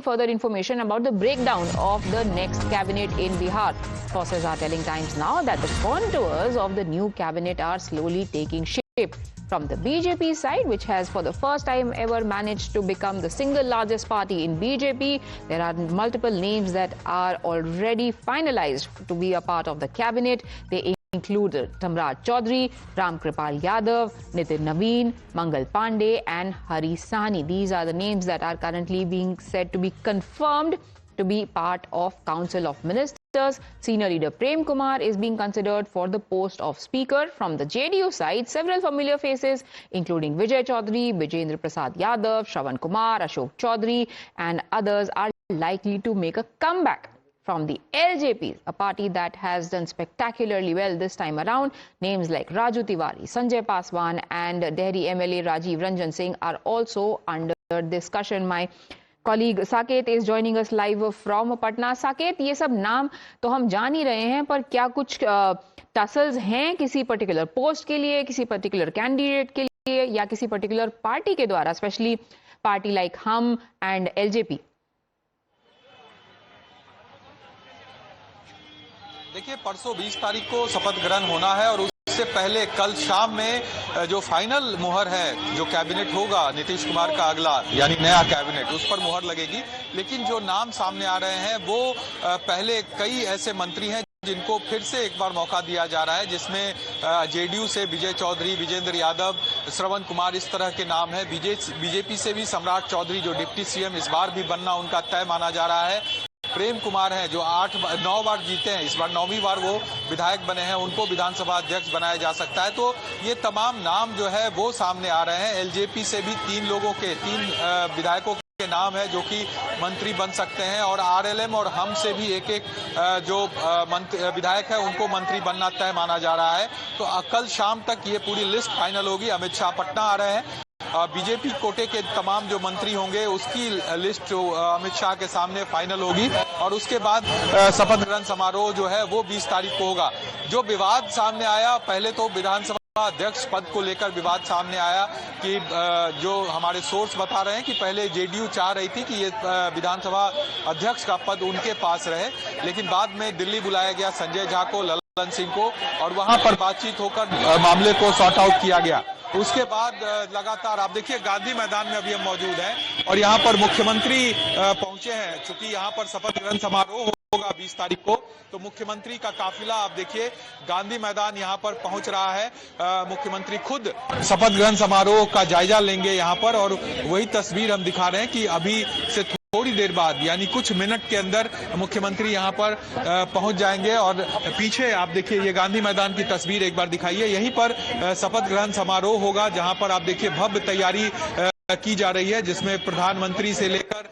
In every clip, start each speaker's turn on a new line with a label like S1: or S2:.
S1: further information about the breakdown of the next cabinet in Bihar. Sources are telling Times Now that the contours of the new cabinet are slowly taking shape. From the BJP side, which has for the first time ever managed to become the single largest party in BJP, there are multiple names that are already finalized to be a part of the cabinet. They include Tamraj Chaudhary, Ram Kripal Yadav, Nitin Naveen, Mangal Pandey and Hari Sahni. These are the names that are currently being said to be confirmed to be part of Council of Ministers. Senior leader Prem Kumar is being considered for the post of Speaker. From the JDU side, several familiar faces including Vijay Chaudhary, Vijendra Prasad Yadav, Shravan Kumar, Ashok Chaudhary and others are likely to make a comeback. From the LJP, a party that has done spectacularly well this time around, names like Raju Tiwari, Sanjay Paswan and Dehri MLA Rajiv Ranjan Singh are also under discussion. My colleague Saket is joining us live from Patna. Saket, ये सब नाम तो हम जान ही रहे हैं, पर क्या कुछ टसल्स हैं किसी पर्टिकुलर पोस्ट के लिए, किसी पर्टिकुलर कैंडिडेट के लिए या किसी पर्टिकुलर पार्टी के द्वारा, स्पेशली पार्टी लाइक हम एंड एलजेपी?
S2: देखिए, परसों 20 तारीख को शपथ ग्रहण होना है और उससे पहले कल शाम में जो फाइनल मुहर है, जो कैबिनेट होगा नीतीश कुमार का अगला यानी नया कैबिनेट, उस पर मुहर लगेगी। लेकिन जो नाम सामने आ रहे हैं वो पहले कई ऐसे मंत्री हैं जिनको फिर से एक बार मौका दिया जा रहा है, जिसमें जेडीयू से विजय चौधरी, विजेंद्र यादव, श्रवण कुमार इस तरह के नाम है। बीजेपी से भी सम्राट चौधरी जो डिप्टी सीएम इस बार भी बनना उनका तय माना जा रहा है। प्रेम कुमार हैं जो 9 बार जीते हैं, इस बार 9वीं बार वो विधायक बने हैं, उनको विधानसभा अध्यक्ष बनाया जा सकता है। तो ये तमाम नाम जो है वो सामने आ रहे हैं। एलजेपी से भी 3 विधायकों के नाम है जो कि मंत्री बन सकते हैं और आरएलएम और हम से भी एक जो विधायक है उनको मंत्री बनना तय माना जा रहा है। तो कल शाम तक ये पूरी लिस्ट फाइनल होगी। अमित शाह पटना आ रहे हैं। बीजेपी कोटे के तमाम जो मंत्री होंगे उसकी लिस्ट जो अमित शाह के सामने फाइनल होगी और उसके बाद शपथ ग्रहण समारोह जो है वो 20 तारीख को होगा। जो विवाद सामने आया, पहले तो विधानसभा अध्यक्ष पद को लेकर विवाद सामने आया कि जो हमारे सोर्स बता रहे हैं कि पहले जेडीयू चाह रही थी कि ये विधानसभा अध्यक्ष का पद उनके पास रहे, लेकिन बाद में दिल्ली बुलाया गया संजय झा को, ललन सिंह को और वहां पर बातचीत होकर मामले को सॉर्ट आउट किया गया। उसके बाद लगातार आप देखिए गांधी मैदान में अभी हम मौजूद हैं और यहाँ पर मुख्यमंत्री पहुंचे हैं। चूंकि यहाँ पर शपथ ग्रहण समारोह होगा 20 तारीख को, तो मुख्यमंत्री का काफिला आप देखिए गांधी मैदान यहाँ पर पहुंच रहा है। मुख्यमंत्री खुद शपथ ग्रहण समारोह का जायजा लेंगे यहाँ पर और वही तस्वीर हम दिखा रहे हैं कि अभी से थोड़ी देर बाद यानी कुछ मिनट के अंदर मुख्यमंत्री यहाँ पर पहुंच जाएंगे। और पीछे आप देखिए ये गांधी मैदान की तस्वीर एक बार दिखाइए, यहीं पर शपथ ग्रहण समारोह होगा जहां पर आप देखिए भव्य तैयारी की जा रही है, जिसमें प्रधानमंत्री से लेकर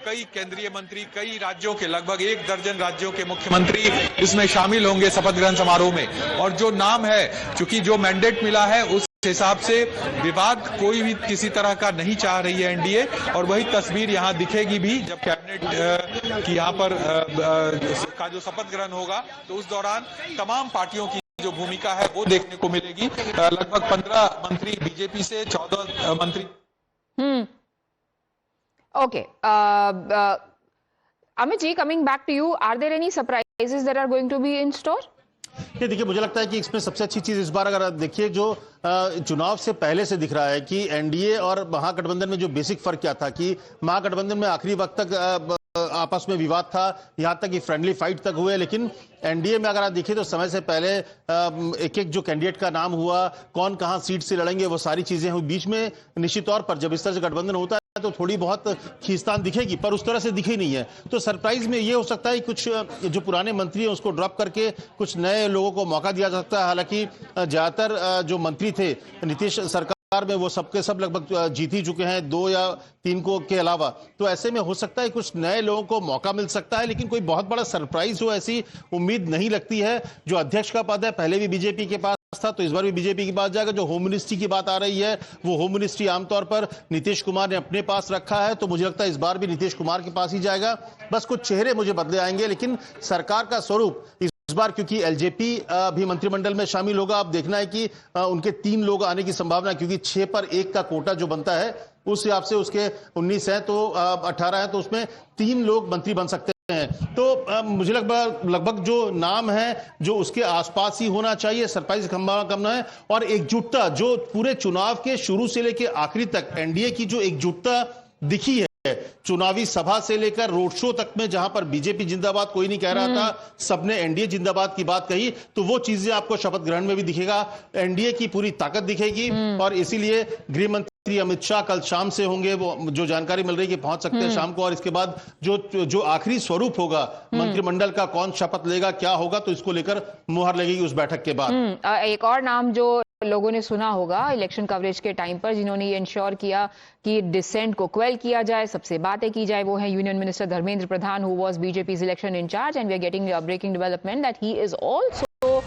S2: कई केंद्रीय मंत्री, कई राज्यों के लगभग 1 दर्जन राज्यों के मुख्यमंत्री इसमें शामिल होंगे शपथ ग्रहण समारोह में। और जो नाम है, चूंकि जो मैंडेट मिला है उस हिसाब से विवाद कोई भी किसी तरह का नहीं चाह रही है एनडीए और वही तस्वीर यहाँ दिखेगी भी जब कैबिनेट की यहाँ पर का जो शपथ ग्रहण होगा, तो उस दौरान तमाम पार्टियों की जो भूमिका है वो देखने को मिलेगी। लगभग 15 मंत्री बीजेपी से, 14 मंत्री।
S1: Okay. Amit ji, coming back to you, are there any surprises that are going to be in store?
S3: ये देखिए, मुझे लगता है कि इसमें सबसे अच्छी चीज इस बार अगर आप देखिए जो चुनाव से पहले से दिख रहा है कि एनडीए और महागठबंधन में जो बेसिक फर्क क्या था कि महागठबंधन में आखिरी वक्त तक आपस में विवाद था, यहां तक कि फ्रेंडली फाइट तक हुए, लेकिन एनडीए में अगर आप देखिए तो समय से पहले एक एक जो कैंडिडेट का नाम हुआ, कौन कहां सीट से लड़ेंगे, वो सारी चीजें हुई। बीच में निश्चित तौर पर जब इस तरह से गठबंधन होता है तो थोड़ी बहुत खींचतान दिखेगी, पर उस तरह से दिखी नहीं है। तो सरप्राइज में ये हो सकता है कुछ जो पुराने मंत्री हैं उसको ड्रॉप करके कुछ नए लोगों को मौका दिया जा सकता है। हालांकि ज्यादातर जो मंत्री थे नीतीश सरकार में वो सबके सब लगभग जीत ही चुके हैं, 2 या 3 को के अलावा। तो ऐसे में हो सकता है कुछ नए लोगों को मौका मिल सकता है, लेकिन कोई बहुत बड़ा सरप्राइज हो ऐसी उम्मीद नहीं लगती है। जो अध्यक्ष का पद है पहले भी बीजेपी के पास था, तो इस बार भी बीजेपी की बात जाएगा। जो होम मिनिस्ट्री की बात आ रही है वो होम मिनिस्ट्री आमतौर पर नीतीश कुमार ने अपने पास रखा है, तो मुझे लगता है इस बार भी नीतीश कुमार के पास ही जाएगा। बस कुछ चेहरे मुझे बदले आएंगे, लेकिन सरकार का स्वरूप इस बार, क्योंकि एलजेपी भी मंत्रिमंडल में शामिल होगा, अब देखना है कि उनके 3 लोग आने की संभावना, क्योंकि 6 पर 1 का कोटा जो बनता है उस हिसाब से उसके 19 हैं तो 18 हैं, तो उसमें 3 लोग मंत्री बन सकते हैं। तो मुझे लगभग जो नाम है जो उसके आसपास ही होना चाहिए, सरप्राइज संभावना है। और एकजुटता जो पूरे चुनाव के शुरू से लेकर आखिरी तक एनडीए की जो एकजुटता दिखी है, चुनावी सभा से लेकर रोड शो तक में, जहां पर बीजेपी जिंदाबाद कोई नहीं कह रहा था, सबने एनडीए जिंदाबाद की बात कही, तो वो चीजें आपको शपथ ग्रहण में भी दिखेगा। एनडीए की पूरी ताकत दिखेगी और इसीलिए गृह मंत्री अमित शाह कल शाम से होंगे, वो जो जानकारी मिल रही है कि पहुंच सकते हैं शाम को। और इसके बाद जो आखिरी स्वरूप होगा मंत्रिमंडल का, कौन शपथ लेगा, क्या होगा, तो इसको लेकर मुहर लगेगी उस बैठक के बाद।
S1: एक और नाम जो लोगों ने सुना होगा इलेक्शन कवरेज के टाइम पर, जिन्होंने ये इंश्योर किया कि डिसेंट को क्वेल किया जाए, सबसे बातें की जाए, वो है union minister Dharmendra Pradhan, who was BJP's election in-charge, and we are getting breaking development that he is also